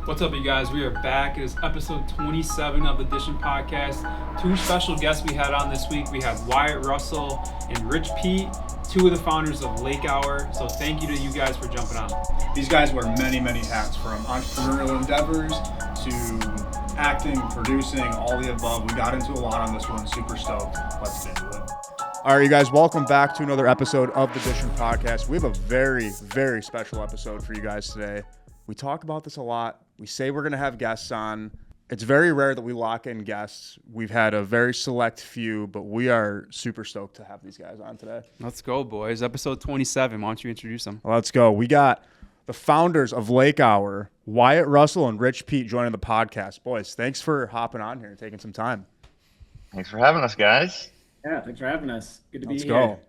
What's up, you guys? We are back. It is episode 27 of the DISHIN podcast. Two special guests we had on this week. We had Wyatt Russell and Rich Peete, two of the founders of Lake Hour. So thank you to you guys for jumping on. These guys wear many, many hats, from entrepreneurial endeavors to acting, producing, all the above. We got into a lot on this one. Super stoked. Let's get into it. All right, you guys, welcome back to another episode of the DISHIN podcast. We have a very, very special episode for you guys today. We talk about this a lot. We say we're going to have guests on. It's very rare that we lock in guests. We've had a very select few, but we are super stoked to have these guys on today. Let's go, boys. Episode 27. Why don't you introduce them? Let's go. We got the founders of Lake Hour, Wyatt Russell and Rich Peete, joining the podcast. Boys, thanks for hopping on here and taking some time. Thanks for having us, guys. Yeah, thanks for having us. Good to be Let's here. go.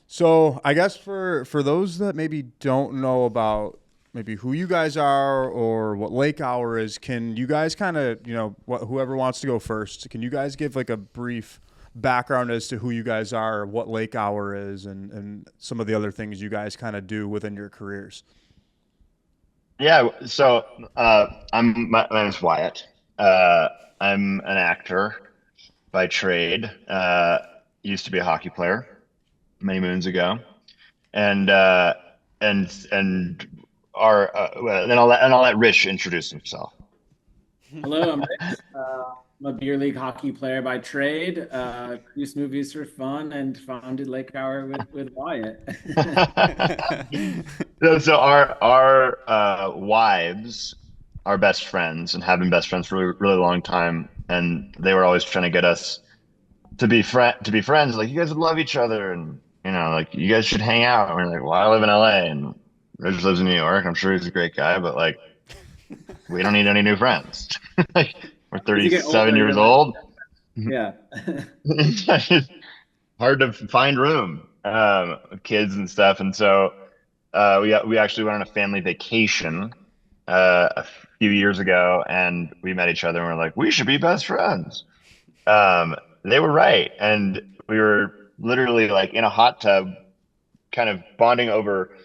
So I guess for those that maybe don't know about maybe who you guys are or what Lake Hour is, can you guys kind of, whoever wants to go first, can you guys give like a brief background as to who you guys are, what Lake Hour is, and some of the other things you guys kind of do within your careers? Yeah, so my name is Wyatt. I'm an actor by trade. Used to be a hockey player many moons ago, and our then I'll let Rich introduce himself. Hello, I'm Rich. I'm a beer league hockey player by trade. Produced movies for fun and founded Lake Hour with Wyatt. So our wives are best friends and have been best friends for a really long time, and they were always trying to get us to be friends. Like, you guys would love each other, and like, you guys should hang out. And we're like, well, I live in LA and Rich lives in New York. I'm sure he's a greet guy, but like, we don't need any new friends. Like, we're 37 years old. Yeah. It's hard to find room, with kids and stuff. And so we actually went on a family vacation a few years ago, and we met each other and we're like, we should be best friends. They were right. And we were literally like in a hot tub, kind of bonding over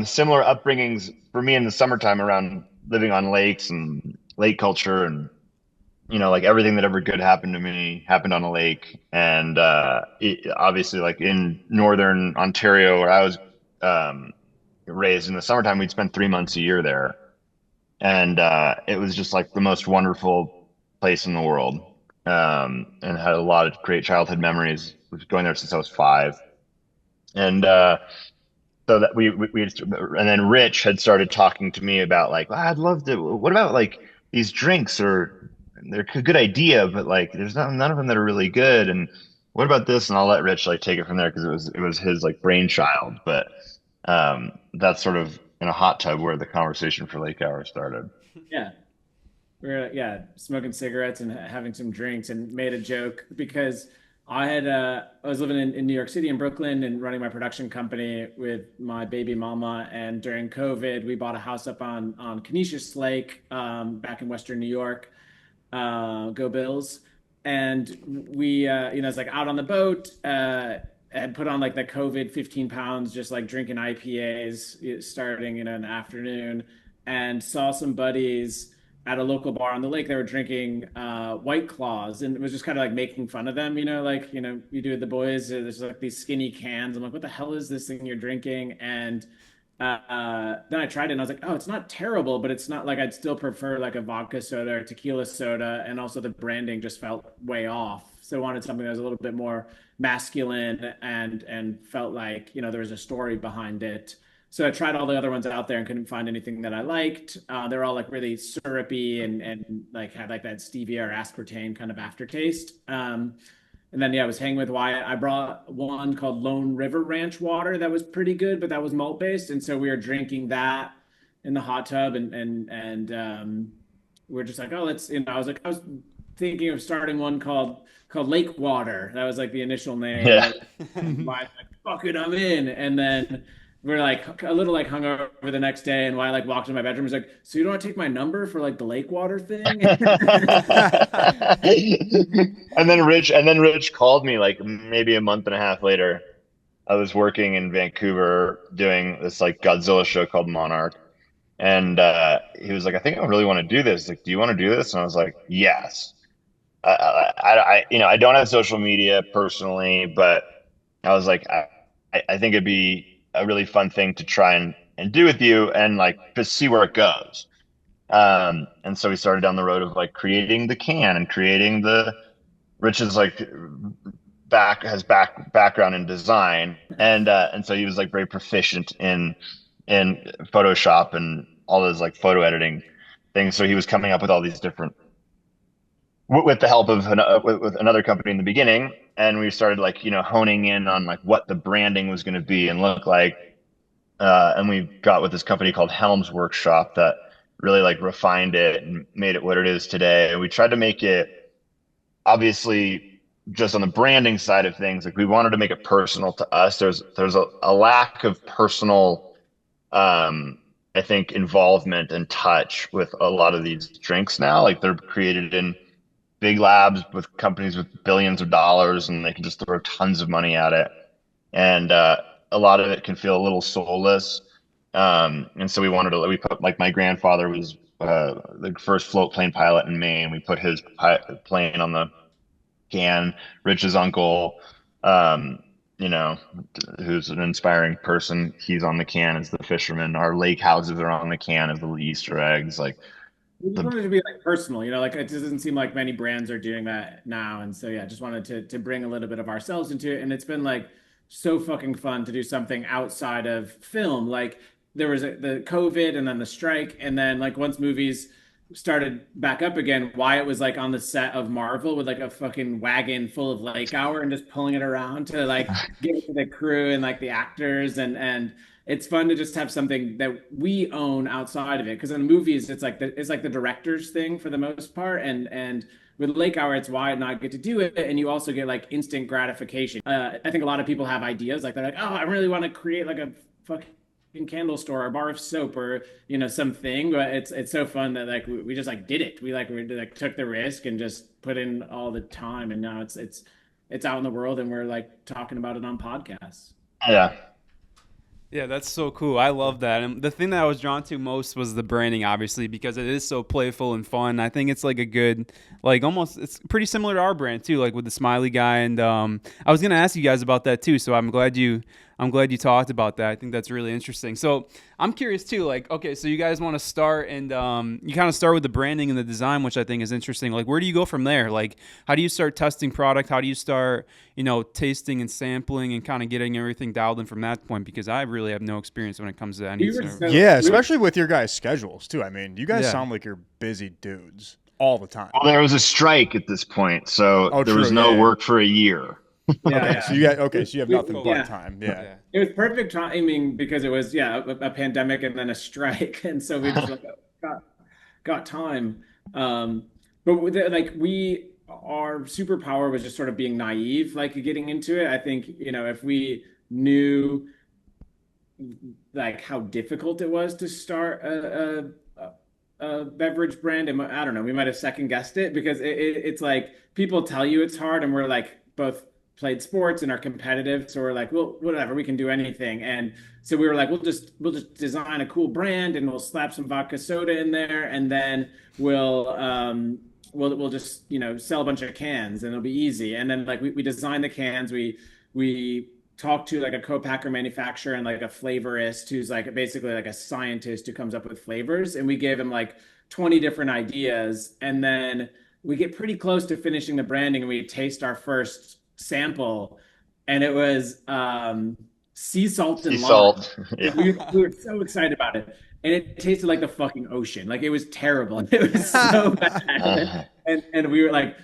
similar upbringings for me in the summertime around living on lakes and lake culture, and like everything that ever good happened to me happened on a lake. And obviously, like in northern Ontario, where I was raised, in the summertime we'd spend 3 months a year there, and it was just like the most wonderful place in the world, and had a lot of great childhood memories. I was going there since I was 5, and so that we and then Rich had started talking to me about like, I'd love to. What about like these drinks? Or they're a good idea, but like there's none of them that are really good. And what about this? And I'll let Rich like take it from there, because it was his like brainchild. But that's sort of in a hot tub where the conversation for Lake Hour started. Yeah. We were smoking cigarettes and having some drinks, and made a joke because I was living in New York City, in Brooklyn, and running my production company with my baby mama. And during COVID, we bought a house up on Canisius Lake, back in Western New York. Go Bills! And we, it's like out on the boat. Had put on like the COVID 15 pounds, just like drinking IPAs, starting in an afternoon, and saw some buddies at a local bar on the lake. They were drinking White Claws, and it was just kind of like making fun of them, you do with the boys. There's like these skinny cans. I'm like, what the hell is this thing you're drinking? And then I tried it, and I was like, oh, it's not terrible, but it's not like, I'd still prefer like a vodka soda or tequila soda. And also the branding just felt way off. So I wanted something that was a little bit more masculine and felt like, there was a story behind it. So I tried all the other ones out there and couldn't find anything that I liked. They were all like really syrupy and like had like that stevia or aspartame kind of aftertaste. And then, I was hanging with Wyatt. I brought one called Lone River Ranch water that was pretty good, but that was malt based. And so we were drinking that in the hot tub, and we're just like, oh, I was thinking of starting one called Lake Water. That was like the initial name. Yeah. Wyatt's like, fuck it, I'm in. And then we're like a little like hungover the next day, and Wyatt like walked into my bedroom. He's like, so you don't want to take my number for like the lake water thing? And then Rich called me like maybe a month and a half later. I was working in Vancouver doing this like Godzilla show called Monarch, And he was like, I think I really want to do this. Like, do you want to do this? And I was like, yes. I don't have social media personally, but I was like, I think it'd be a really fun thing to try and do with you and like just see where it goes. And so we started down the road of like creating the can and creating the Rich's like background in design, and so he was like very proficient in Photoshop and all those like photo editing things. So he was coming up with all these different with the help of with another company in the beginning, and we started like honing in on like what the branding was going to be and look like. And we got with this company called Helms Workshop that really like refined it and made it what it is today. And we tried to make it obviously just on the branding side of things. Like we wanted to make it personal to us. There's a lack of personal, I think, involvement and touch with a lot of these drinks now. Like they're created in big labs with companies with billions of dollars, and they can just throw tons of money at it. And a lot of it can feel a little soulless. And so we put like my grandfather was the first float plane pilot in Maine. We put his plane on the can. Rich's uncle, um, you know, who's an inspiring person, he's on the can as the fisherman. Our lake houses are on the can as the Easter eggs. Like We just the wanted to be like personal, like it doesn't seem like many brands are doing that now. And so yeah, just wanted to bring a little bit of ourselves into it. And it's been like so fucking fun to do something outside of film. Like there was the COVID and then the strike, and then like once movies started back up again, Wyatt was like on the set of Marvel with like a fucking wagon full of Lake Hour and just pulling it around to like give it to the crew and like the actors, and it's fun to just have something that we own outside of it, because in movies it's like the director's thing for the most part, and with Lake Hour it's why not get to do it, and you also get like instant gratification. I think a lot of people have ideas like they're like, oh, I really want to create like a fucking candle store or a bar of soap or something, but it's so fun that like we just like did it. We took the risk and just put in all the time, and now it's out in the world and we're like talking about it on podcasts. yeah. Yeah, that's so cool. I love that. And the thing that I was drawn to most was the branding, obviously, because it is so playful and fun. I think it's like a good, like almost, it's pretty similar to our brand too, like with the smiley guy. And I was gonna ask you guys about that too. So I'm glad you talked about that. I think that's really interesting. So I'm curious too, like, okay, so you guys want to start, and you kind of start with the branding and the design, which I think is interesting. Like, where do you go from there? Like, how do you start testing product? How do you start, tasting and sampling and kind of getting everything dialed in from that point? Because I really have no experience when it comes to any sort of. Yeah, especially with your guys' schedules too. I mean, you guys Yeah. sound like you're busy dudes all the time. Well, there was a strike at this point, so Oh, there was true, no yeah. work for a year. Yeah, So you have nothing but Yeah. time. Yeah. Yeah. it was perfect timing because it was a pandemic and then a strike, and so we just like got time. But like our superpower was just sort of being naive, like getting into it. I think if we knew like how difficult it was to start a beverage brand, and I don't know, we might have second guessed it, because it's like people tell you it's hard, and we're like both played sports and are competitive, so we're like, well, whatever, we can do anything. And so we were like, we'll just design a cool brand and we'll slap some vodka soda in there, and then we'll just sell a bunch of cans and it'll be easy. And then like we designed the cans, we talked to like a co-packer manufacturer and like a flavorist who's like basically like a scientist who comes up with flavors, and we gave him like 20 different ideas, and then we get pretty close to finishing the branding and we taste our first sample, and it was sea salt and Sea lime. salt. Yeah. We were so excited about it, and it tasted like the fucking ocean. Like it was terrible. It was so bad. And we were like,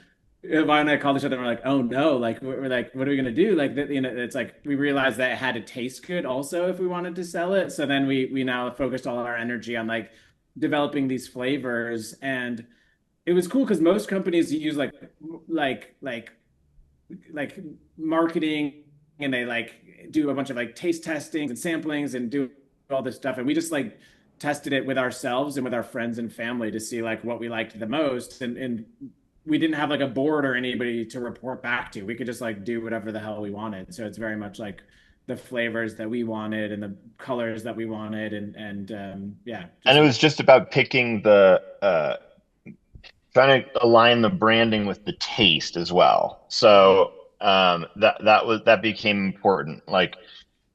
Vi and I called each other and we're like, oh no, like we're like, what are we gonna do? Like it's like we realized that it had to taste good also if we wanted to sell it. So then we now focused all our energy on like developing these flavors, and it was cool because most companies use like marketing, and they like do a bunch of like taste testings and samplings and do all this stuff, and we just like tested it with ourselves and with our friends and family to see like what we liked the most, and we didn't have like a board or anybody to report back to. We could just like do whatever the hell we wanted, so it's very much like the flavors that we wanted and the colors that we wanted, and yeah, And just it was just about picking trying to align the branding with the taste as well. So that became important. Like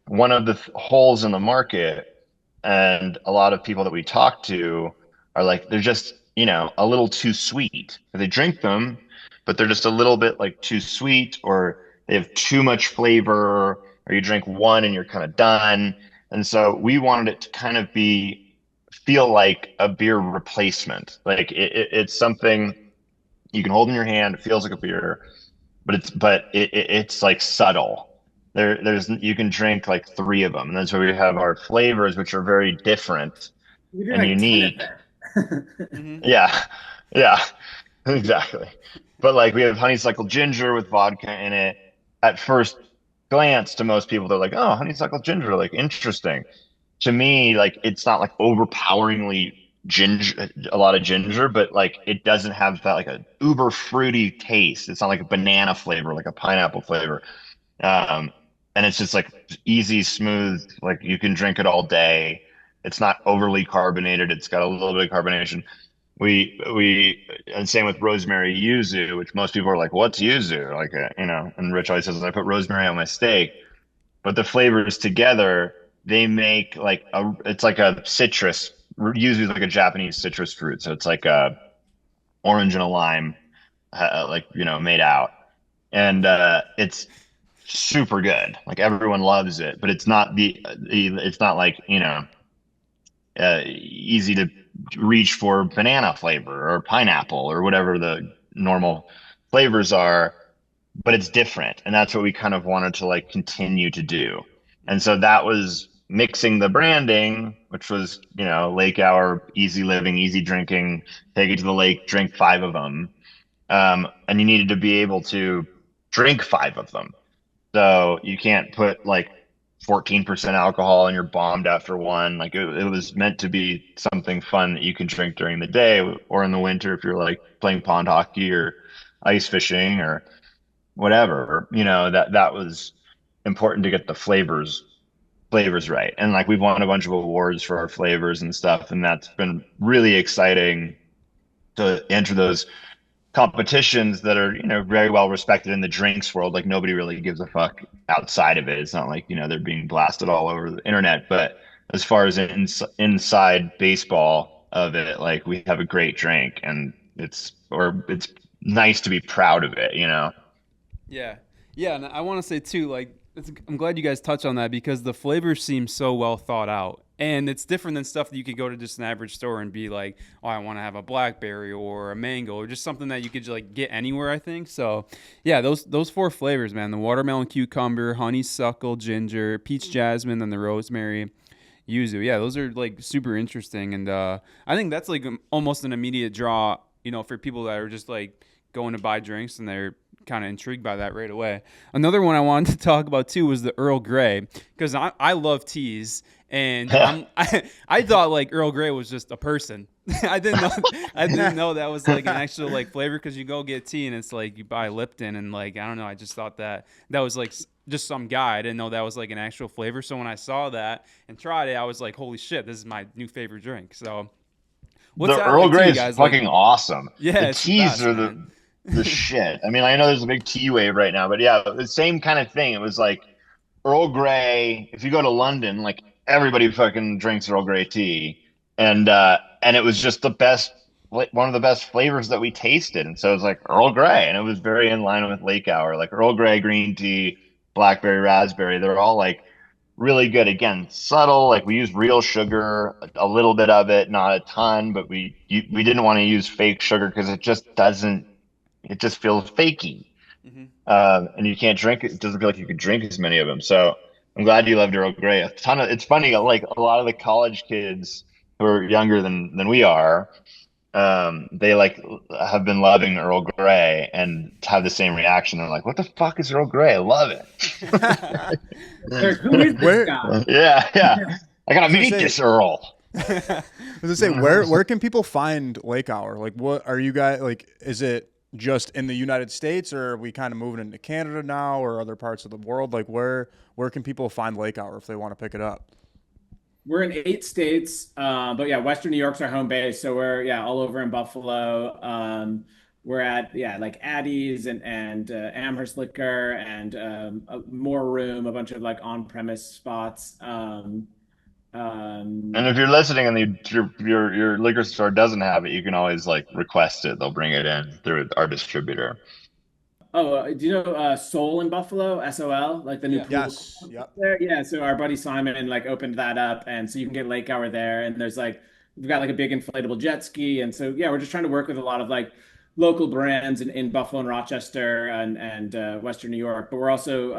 one of the holes in the market, and a lot of people that we talk to are like they're just a little too sweet. They drink them, but they're just a little bit like too sweet, or they have too much flavor, or you drink one and you're kind of done. And so we wanted it to kind of feel like a beer replacement. Like it's something you can hold in your hand. It feels like a beer, but it's like subtle. There's you can drink like three of them, and that's why we have our flavors, which are very different we do and like 10 of unique. them. Yeah, yeah, exactly. But like we have honeysuckle ginger with vodka in it. At first glance, to most people, they're like, "Oh, honeysuckle ginger, like interesting." To me, like it's not like overpoweringly ginger, a lot of ginger, but like it doesn't have that like a uber fruity taste. It's not like a banana flavor, like a pineapple flavor. Um, and it's just like easy, smooth, like you can drink it all day. It's not overly carbonated. It's got a little bit of carbonation. And same with rosemary yuzu, which most people are like, "What's yuzu?" Like, and Rich always says, "I put rosemary on my steak." But the flavors together, they make like it's like a citrus, usually like a Japanese citrus fruit. So it's like a orange and a lime, like, made out. And it's super good. Like everyone loves it, but it's not it's not like, easy to reach for banana flavor or pineapple or whatever the normal flavors are, but it's different. And that's what we kind of wanted to like continue to do. And so that was mixing the branding, which was, lake hour, easy living, easy drinking, take it to the lake, drink five of them. And you needed to be able to drink five of them. So you can't put like 14% alcohol and you're bombed after one. Like it was meant to be something fun that you can drink during the day or in the winter if you're like playing pond hockey or ice fishing or whatever. That was important to get the flavors right. And like we've won a bunch of awards for our flavors and stuff, and that's been really exciting to enter those competitions that are very well respected in the drinks world. Like nobody really gives a fuck outside of it. It's not like they're being blasted all over the internet, but as far as inside baseball of it, like we have a great drink, and it's nice to be proud of it. Yeah. Yeah, and I want to say too, like, I'm glad you guys touched on that because the flavors seem so well thought out. And it's different than stuff that you could go to just an average store and be like, "Oh, I want to have a blackberry or a mango," or just something that you could like get anywhere, I think. So, yeah, those four flavors, man, the watermelon cucumber, honeysuckle ginger, peach jasmine, and the rosemary yuzu. Yeah, those are like super interesting, and I think that's like almost an immediate draw, for people that are just like going to buy drinks and they're kind of intrigued by that right away. Another one I wanted to talk about too was the Earl Grey, because I love teas, and I thought like Earl Grey was just a person. I didn't know that was like an actual like flavor, because you go get tea and it's like you buy Lipton, and like I don't know, I just thought that was like just some guy. I didn't know that was like an actual flavor. So when I saw that and tried it, I was like, holy shit, this is my new favorite drink. So what's The that Earl like to Grey you is guys? fucking Like, awesome. yeah, The it's the teas best, are man. the shit. I mean, I know there's a big tea wave right now, but yeah, the same kind of thing. It was like Earl Grey. If you go to London, like everybody fucking drinks Earl Grey tea, and it was just the best, one of the best flavors that we tasted. And so it was like Earl Grey, and it was very in line with Lake Hour, like Earl Grey green tea, blackberry, raspberry. They're all like really good. Again, subtle. Like we use real sugar, a little bit of it, not a ton, but we didn't want to use fake sugar because it just doesn't. It just feels fakey, and you can't drink it. It doesn't feel like you could drink as many of them. So I'm glad you loved Earl Grey. A ton of. It's funny. Like a lot of the college kids who are younger than we are, they like have been loving Earl Grey and have the same reaction. They're like, "What the fuck is Earl Grey? I love it." Like, who is this Where guy? Yeah, yeah. I gotta meet say- this Earl. I was gonna say, where can people find Lake Hour? Like, what are you guys like? Is it just in the United States, or are we kind of moving into Canada now or other parts of the world? Like where can people find Lake Hour if they want to pick it up? We're in 8 states, but yeah, Western New York's our home base, so we're all over in Buffalo. We're at like Addie's and Amherst Liquor and More Room, a bunch of like on-premise spots. And Um, if you're listening and your liquor store doesn't have it, you can always like request it. They'll bring it in through our distributor. Oh, do you know Soul in Buffalo? SOL, like the new Yeah. pool Yes. Yep. there. Yeah, so our buddy Simon like opened that up, and so you can get lake hour there. And there's like we've got like a big inflatable jet ski, and so yeah, we're just trying to work with a lot of like local brands in Buffalo and Rochester and Western New York. But we're also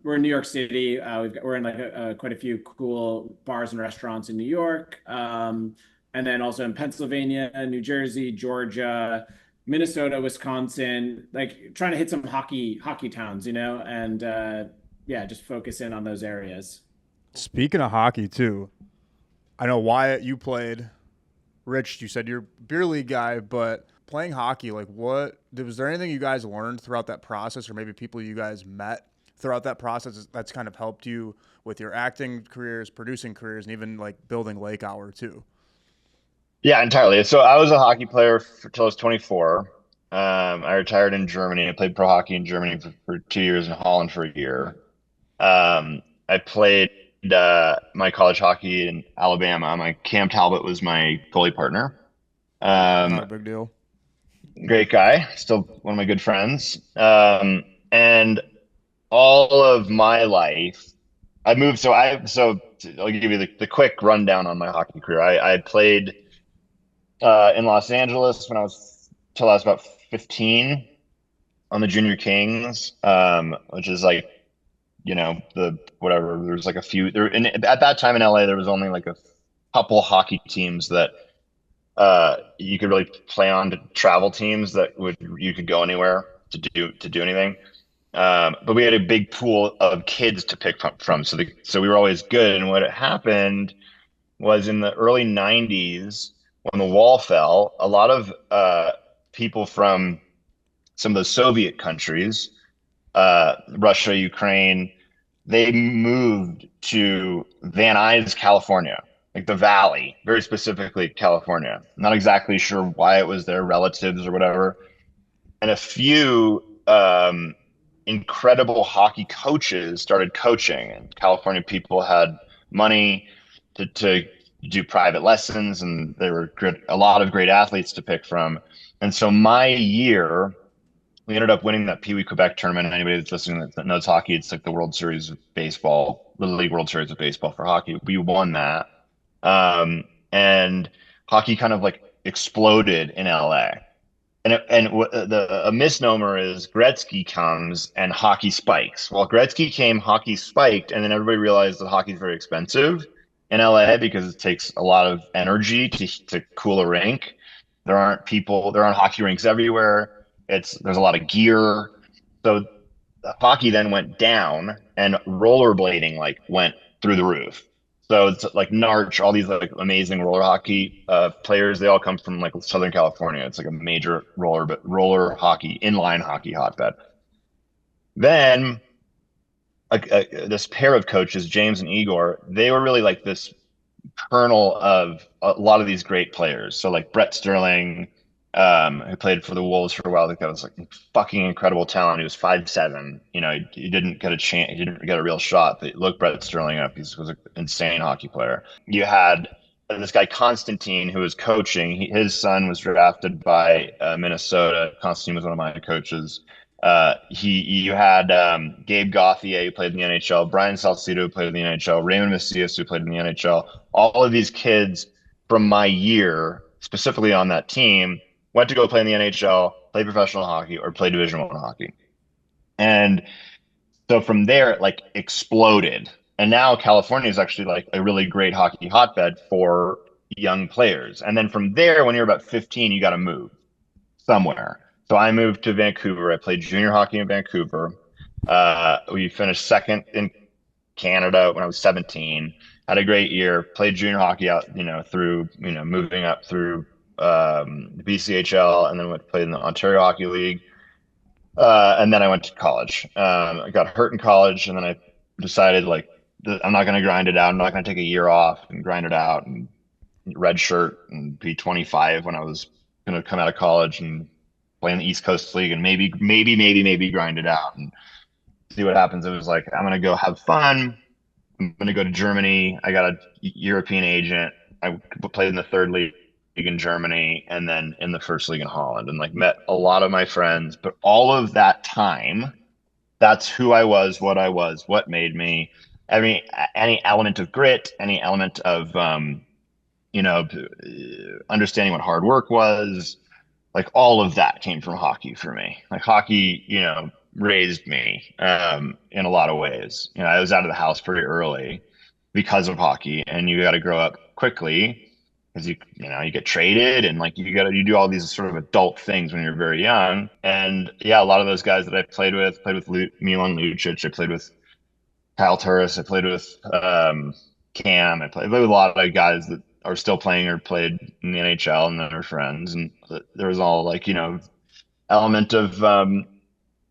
we're in New York City. We're in like quite a few cool bars and restaurants in New York, and then also in Pennsylvania, New Jersey, Georgia. Minnesota, Wisconsin, like trying to hit some hockey towns, and yeah, just focus in on those areas. Speaking of hockey too, I know Wyatt, you played. Rich, you said you're a beer league guy, but playing hockey, like was there anything you guys learned throughout that process, or maybe people you guys met throughout that process that's kind of helped you with your acting careers, producing careers, and even like building Lake Hour too? Yeah, entirely. So I was a hockey player till I was 24. I retired in Germany. I played pro hockey in Germany for 2 years and Holland for a year. I played my college hockey in Alabama. My Cam Talbot was my goalie partner. Not Um, a big deal. Great guy, still one of my good friends. And all of my life, I moved. I'll give you the quick rundown on my hockey career. I played in Los Angeles till I was about 15 on the Junior Kings, which is like, the whatever. There's like a few there, and at that time in LA, there was only like a couple hockey teams that you could really play on, to travel teams that would you could go anywhere to do anything. But we had a big pool of kids to pick from, so we were always good. And what happened was in the early 90s when the wall fell, a lot of people from some of the Soviet countries, Russia, Ukraine, they moved to Van Nuys, California, like the Valley, very specifically California. I'm not exactly sure why it was their relatives or whatever. And a few incredible hockey coaches started coaching, and California people had money to do private lessons, and there were a lot of great athletes to pick from. And so my year, we ended up winning that Pee Wee Quebec tournament. Anybody that's listening that knows hockey, it's like the World Series of baseball, Little League World Series of baseball for hockey. We won that, and hockey kind of like exploded in LA. A misnomer is Gretzky comes and hockey spikes. Well, Gretzky came, hockey spiked, and then everybody realized that hockey is very expensive in LA because it takes a lot of energy to cool a rink. There aren't hockey rinks everywhere. There's a lot of gear. So hockey then went down, and rollerblading like went through the roof. So it's like Narch, all these like amazing roller hockey players. They all come from like Southern California. It's like a major roller hockey, inline hockey hotbed. Then this pair of coaches, James and Igor, they were really like this kernel of a lot of these great players. So like Brett Sterling, who played for the Wolves for a while. I think that was like fucking incredible talent. He was 5'7". He didn't get a chance. He didn't get a real shot. But look Brett Sterling up. He was an insane hockey player. You had this guy Constantine who was coaching. His son was drafted by Minnesota. Constantine was one of my coaches. You had Gabe Gauthier, who played in the NHL, Brian Salcedo, who played in the NHL, Raymond Macias, who played in the NHL. All of these kids from my year, specifically on that team, went to go play in the NHL, play professional hockey, or play Division I hockey. And so from there, it like exploded. And now California is actually like a really great hockey hotbed for young players. And then from there, when you're about 15, you got to move somewhere. So I moved to Vancouver. I played junior hockey in Vancouver. We finished second in Canada when I was 17. Had a great year. Played junior hockey out, through, moving up through the BCHL, and then went to play in the Ontario Hockey League. And then I went to college. I got hurt in college, and then I decided like I'm not going to grind it out. I'm not going to take a year off and grind it out and red shirt and be 25 when I was going to come out of college and play in the East Coast League and maybe grind it out and see what happens. It was like, I'm going to go have fun. I'm going to go to Germany. I got a European agent. I played in the third league in Germany and then in the first league in Holland, and like met a lot of my friends. But all of that time, that's who I was, what made me. I mean, any element of grit, any element of, understanding what hard work was, like all of that came from hockey for me. Like hockey, raised me in a lot of ways. I was out of the house pretty early because of hockey, and you got to grow up quickly because you get traded and like you do all these sort of adult things when you're very young. And yeah, a lot of those guys that I played with Milan Lucic, I played with Kyle Turris, I played with Cam, I played with a lot of guys that are still playing or played in the NHL and then are friends. And there was all like, element of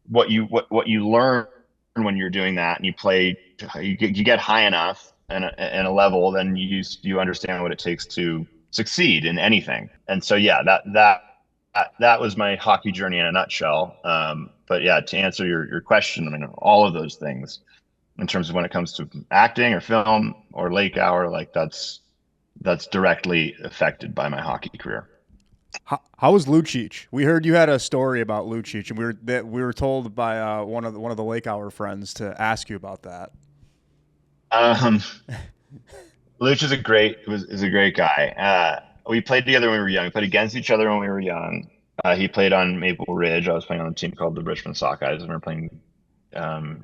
what you learn when you're doing that, and you play, you get high enough and a level, then you understand what it takes to succeed in anything. And so yeah, that was my hockey journey in a nutshell. But yeah, to answer your question, I mean, all of those things in terms of when it comes to acting or film or lake hour, like that's directly affected by my hockey career. How was Lucic? We heard you had a story about Lucic, and we were told by one of the Lake Hour friends to ask you about that. Luch is a great guy. We played together when we were young. We played against each other when we were young. He played on Maple Ridge. I was playing on a team called the Richmond Sockeyes, and we were playing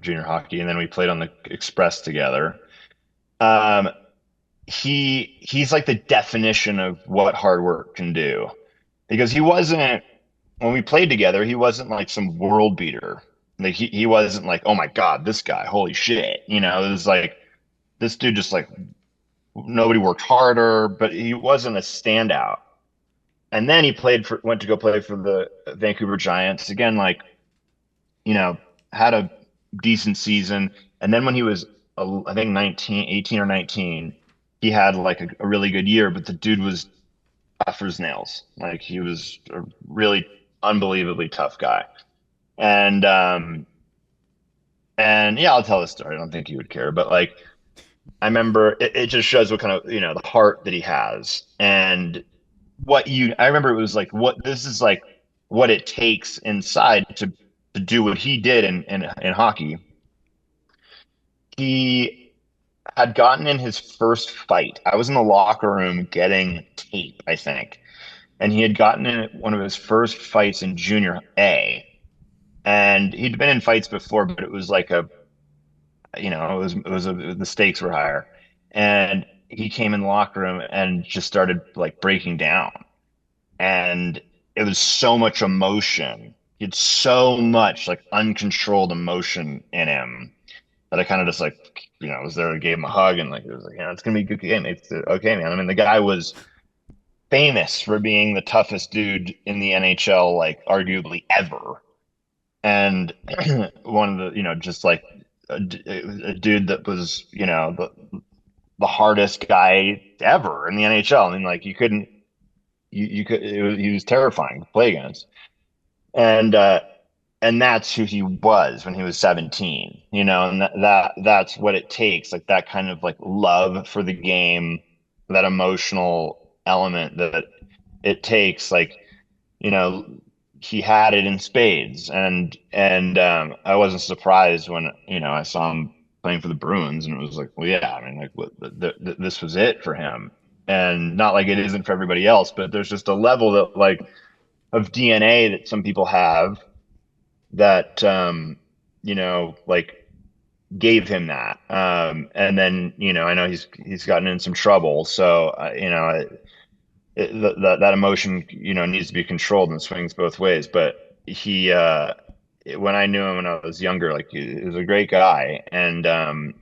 junior hockey. And then we played on the Express together. He's like the definition of what hard work can do, because when we played together, he wasn't like some world beater. Like he wasn't like, oh my God, this guy, holy shit. It was like, this dude just like, nobody worked harder, but he wasn't a standout. And then he went to go play for the Vancouver Giants again, like, had a decent season. And then when he was, I think 18 or 19, he had like a really good year, but the dude was tough as nails. Like he was a really unbelievably tough guy. And yeah, I'll tell the story. I don't think he would care, but like, I remember it just shows what kind of, the heart that he has. And I remember it was like, this is like what it takes inside to do what he did in hockey. He had gotten in his first fight. I was in the locker room getting tape, I think. And he had gotten in one of his first fights in junior A. And he'd been in fights before, but it was like the stakes were higher. And he came in the locker room and just started like breaking down. And it was so much emotion. He had so much like uncontrolled emotion in him that I kind of just like, was there and gave him a hug, and like, it was like, it's going to be a good game. It's okay, man. I mean, the guy was famous for being the toughest dude in the NHL, like arguably ever. And one of the, just like a dude that was, the hardest guy ever in the NHL. I mean, like he was terrifying to play against. And that's who he was when he was 17, and that's what it takes, like that kind of like love for the game, that emotional element that it takes, like, he had it in spades. And I wasn't surprised when, I saw him playing for the Bruins, and it was like, well, yeah, I mean, like this was it for him. And not like it isn't for everybody else, but there's just a level that like of DNA that some people have that, like gave him that. And then, I know he's gotten in some trouble. So, that emotion, needs to be controlled and swings both ways. But he, when I knew him when I was younger, like he was a great guy and an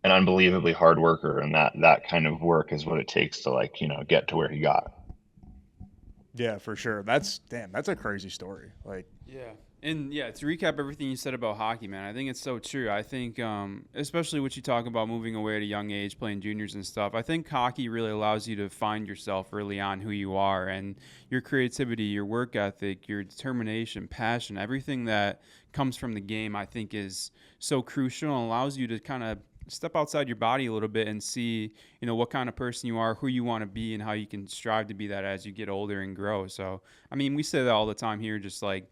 unbelievably hard worker. And that kind of work is what it takes to like, get to where he got. Yeah, for sure. That's a crazy story. Like, Yeah. And yeah, to recap everything you said about hockey, man, I think it's so true. I think, especially what you talk about moving away at a young age, playing juniors and stuff, I think hockey really allows you to find yourself early on, who you are, and your creativity, your work ethic, your determination, passion, everything that comes from the game, I think is so crucial and allows you to kind of step outside your body a little bit and see, what kind of person you are, who you want to be, and how you can strive to be that as you get older and grow. So, I mean, we say that all the time here, just like,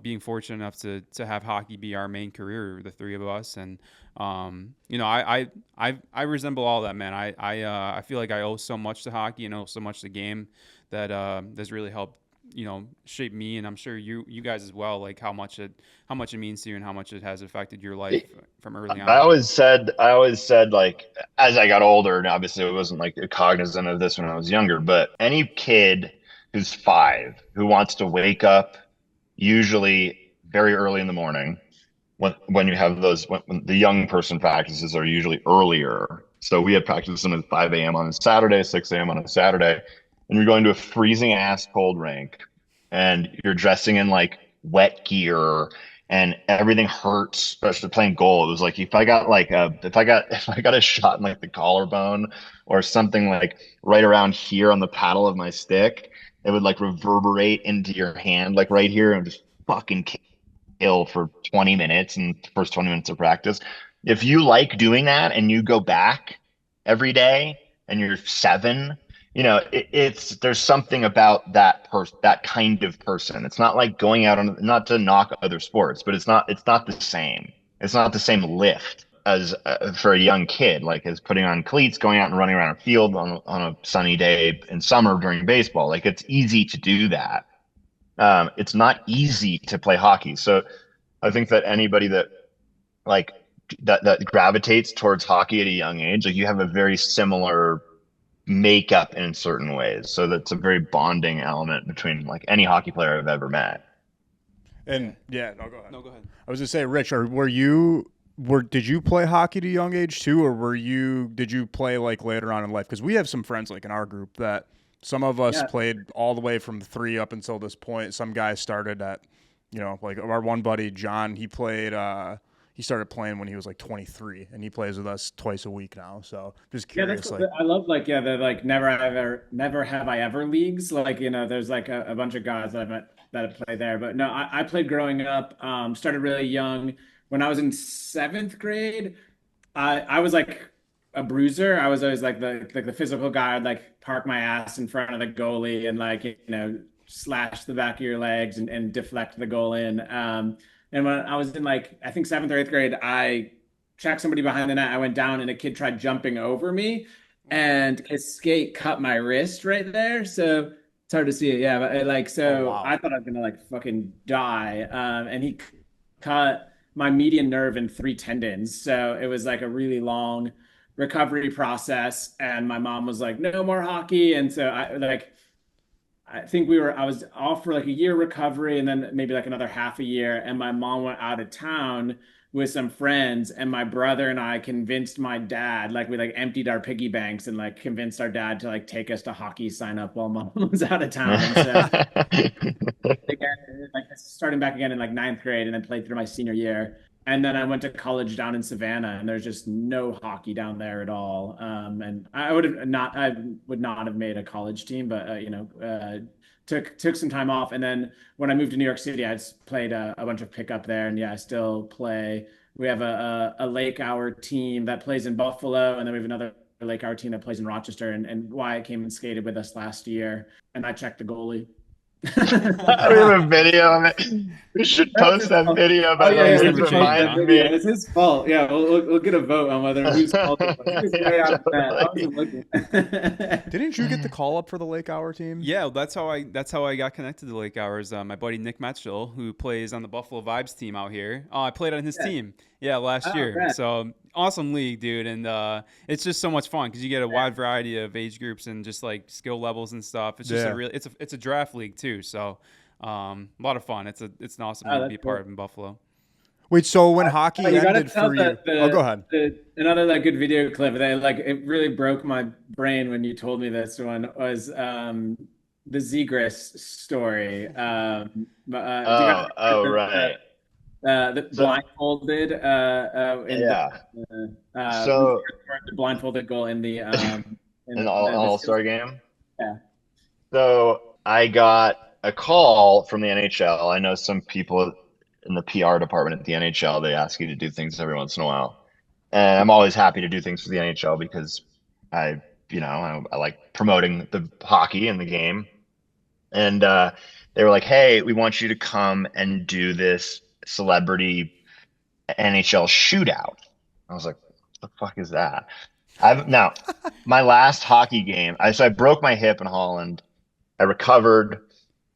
being fortunate enough to have hockey be our main career, the three of us. And, I resemble all that, man. I feel like I owe so much to hockey and owe so much to the game that has really helped, shape me. And I'm sure you guys as well, like how much it means to you and how much it has affected your life from early on. I always said like as I got older, and obviously I wasn't like cognizant of this when I was younger, but any kid who's 5 who wants to wake up usually very early in the morning when you have when the young person practices are usually earlier. So we had practice them at 5 a.m. on a Saturday, 6 a.m. on a Saturday, and you're going to a freezing ass cold rink and you're dressing in like wet gear and everything hurts, especially playing goal. It was like if I got a shot in like the collarbone or something like right around here on the paddle of my stick, it would like reverberate into your hand like right here and just fucking kill for 20 minutes in the first 20 minutes of practice. If you like doing that and you go back every day and you're 7, there's something about that kind of person. It's not like going out on, not to knock other sports, but it's not the same. It's not the same lift as for a young kid, like as putting on cleats, going out and running around a field on a sunny day in summer during baseball. Like it's easy to do that. It's not easy to play hockey. So I think that anybody that like that gravitates towards hockey at a young age, like you have a very similar makeup in certain ways. So that's a very bonding element between like any hockey player I've ever met. and yeah, no, go ahead. No, go ahead. I was gonna say, Rich, did you play hockey at a young age too, or did you play like later on in life? Because we have some friends like in our group that some of us played all the way from 3 up until this point. Some guys started at, like our one buddy John, he started playing when he was like 23, and he plays with us twice a week now. So just curious. I love the like never have I ever leagues. Like, there's like a bunch of guys that have played there. But no, I played growing up, started really young. When I was in 7th grade, I was like a bruiser. I was always like the physical guy. I'd like park my ass in front of the goalie and like, slash the back of your legs and deflect the goal in. And when I was in like, I think 7th or 8th grade, I checked somebody behind the net. I went down and a kid tried jumping over me and his skate cut my wrist right there. So it's hard to see it. Yeah. But Oh, wow. I thought I was going to like fucking die. And he cut my median nerve in 3 tendons. So it was like a really long recovery process. And my mom was like, no more hockey. And so I think I was off for like a year recovery and then maybe like another half a year. And my mom went out of town with some friends and my brother and I convinced my dad, like we like emptied our piggy banks and like convinced our dad to like take us to hockey sign up while mom was out of town. And so again, like starting back again in like 9th grade and then played through my senior year. And then I went to college down in Savannah, and there's just no hockey down there at all. And I would not have made a college team, but took some time off. And then when I moved to New York City, I just played a bunch of pickup there, and yeah, I still play. We have a lake hour team that plays in Buffalo, and then we have another lake hour team that plays in Rochester. And Wyatt came and skated with us last year, and I checked the goalie. We have a video of it. We should post that video. But reminded me. It's his fault. Yeah, we'll get a vote on whether whose fault it was. I wasn't looking. Didn't you get the call up for the Lake Hour team? Yeah, that's how I got connected to the Lake Hours. My buddy Nick Metchell, who plays on the Buffalo Vibes team out here. Oh, I played on his team. Yeah, last year. Right. So awesome league, dude, and it's just so much fun because you get a wide variety of age groups and just like skill levels and stuff. It's just it's a draft league too. So a lot of fun. It's an awesome league to be a part of in Buffalo. Wait, so when hockey ended for you? Go ahead. Another like good video clip that like it really broke my brain when you told me this one was the Zegras story. Do you guys Oh, remember right. the So, blindfolded in yeah. we So, scored the blindfolded goal an in the all-star seals. game. Yeah. So I got a call from the NHL. I know some people in the PR department at the NHL, they ask you to do things every once in a while. And I'm always happy to do things for the NHL because I, I like promoting the hockey and the game. And they were like, "Hey, we want you to come and do this celebrity NHL shootout." I was like, "What the fuck is that?" I've now my last hockey game. I broke my hip in Holland. I recovered.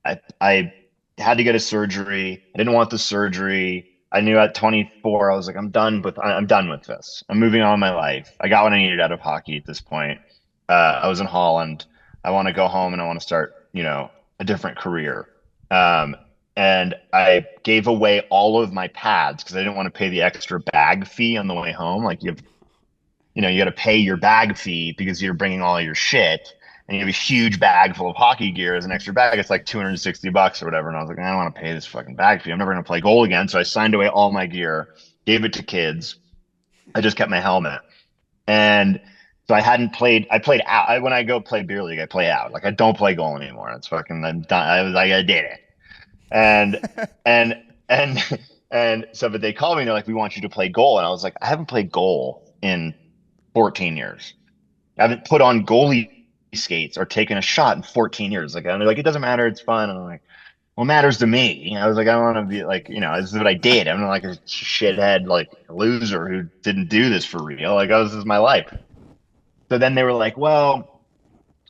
I had to get a surgery. I didn't want the surgery. I knew at 24, I was like, I'm done with this. I'm moving on in my life. I got what I needed out of hockey at this point. I was in Holland. I want to go home and I want to start, a different career. Um, and I gave away all of my pads because I didn't want to pay the extra bag fee on the way home. Like you got to pay your bag fee because you're bringing all your shit and you have a huge bag full of hockey gear as an extra bag. It's like $260 or whatever. And I was like, I don't want to pay this fucking bag fee. I'm never going to play goal again. So I signed away all my gear, gave it to kids. I just kept my helmet. And so I played out. When I go play beer league, I play out. Like I don't play goal anymore. It's fucking, I'm done. I was like, I did it. And, and, and, and so, but they called me and they're like, we want you to play goal. And I was like, I haven't played goal in 14 years. I haven't put on goalie skates or taken a shot in 14 years. Like, and they're like, it doesn't matter. It's fun. And I'm like, well, it matters to me. I was like, I don't want to be like, this is what I did. I'm not like a shithead, like loser who didn't do this for real. Like, this is my life. So then they were like, well,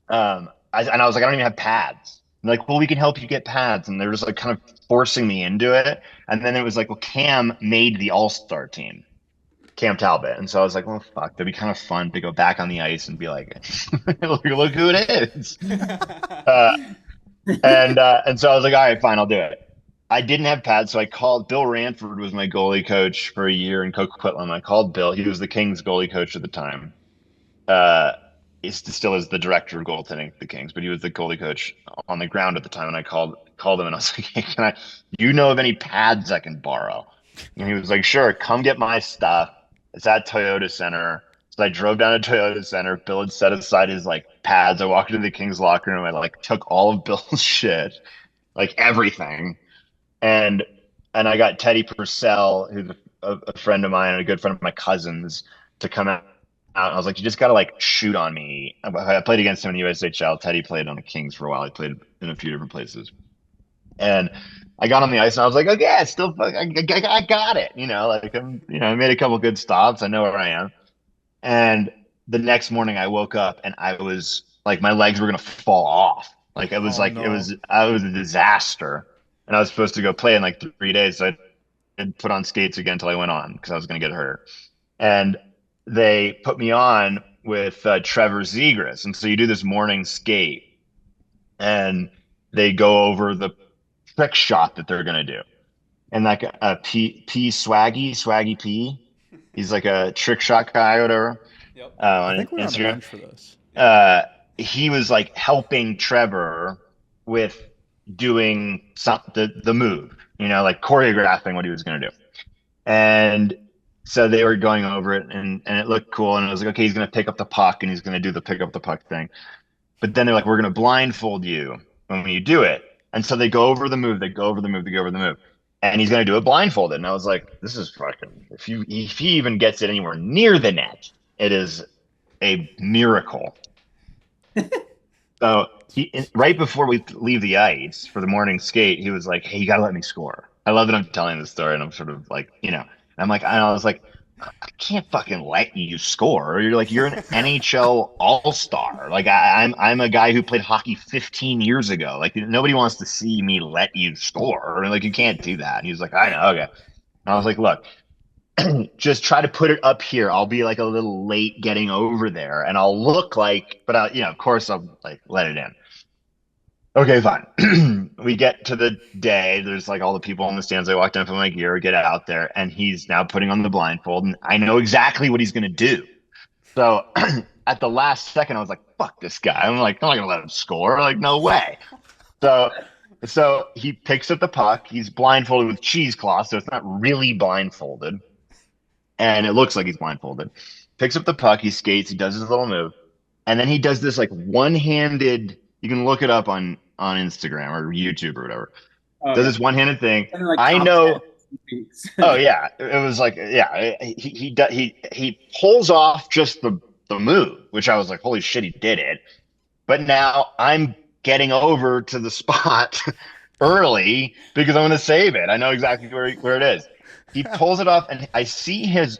and I was like, I don't even have pads. And they're like, well, we can help you get pads. And they're just like kind of forcing me into it. And then it was like, well, Cam made the all-star team. Cam Talbot. And so I was like, well, fuck, that'd be kind of fun to go back on the ice and be like, look who it is. Uh, and so I was like, all right, fine, I'll do it. I didn't have pads, so I called Bill Ranford was my goalie coach for a year in Coquitlam. I called Bill. He was the Kings goalie coach at the time. He still is the director of goaltending at the Kings, but he was the goalie coach on the ground at the time. And I called him and I was like, hey, you know of any pads I can borrow? And he was like, sure, come get my stuff. It's at Toyota Center. So I drove down to Toyota Center. Bill had set aside his like pads. I walked into the Kings locker room. I like took all of Bill's shit, like everything, and I got Teddy Purcell, who's a friend of mine and a good friend of my cousin's, to come out. I was like, you just gotta like shoot on me. I played against him in the USHL. Teddy played on the Kings for a while. He played in a few different places, and I got on the ice and I was like, okay, I still, I got it. Like I made a couple good stops. I know where I am. And the next morning I woke up and I was like, my legs were going to fall off. Like it was No. I was a disaster. And I was supposed to go play in like 3 days. So I didn't put on skates again until I went on because I was going to get hurt. And they put me on with Trevor Zegras. And so you do this morning skate and they go over the trick shot that they're gonna do. And like Swaggy P, he's like a trick shot guy or whatever. Yep. I On think we were on the Instagram. bench for this. He was like helping Trevor with doing the move, like choreographing what he was gonna do. And so they were going over it and it looked cool. And I was like, okay, he's gonna pick up the puck and he's gonna do the pick up the puck thing. But then they're like, we're gonna blindfold you when you do it. And so they go over the move, they go over the move, they go over the move. And he's gonna do it blindfolded. And I was like, this is fucking if he even gets it anywhere near the net, it is a miracle. So right before we leave the ice for the morning skate, he was like, hey, you gotta let me score. I love that I'm telling this story and I'm sort of like, I was like, I can't fucking let you score. You're an NHL all-star. Like I'm a guy who played hockey 15 years ago. Like nobody wants to see me let you score. Like you can't do that. And he was like, I know, okay. And I was like, look, just try to put it up here. I'll be like a little late getting over there, and I'll look like, but of course I'll like let it in. Okay, fine. We get to the day. There's like all the people in the stands. I walk down from my gear, get out there, and he's now putting on the blindfold, and I know exactly what he's gonna do. So at the last second, I was like, "Fuck this guy!" I'm like, "I'm not gonna let him score." Like, no way. So, so he picks up the puck. He's blindfolded with cheesecloth, so it's not really blindfolded, and it looks like he's blindfolded. Picks up the puck. He skates. He does his little move, and then he does this like one-handed. You can look it up on Instagram or YouTube or whatever. Oh Does yeah. this one-handed thing. And like I top know. 10 weeks. Oh yeah, it was like yeah. He pulls off just the move, which I was like, holy shit, he did it. But now I'm getting over to the spot early because I'm going to save it. I know exactly where it is. He pulls it off, and I see his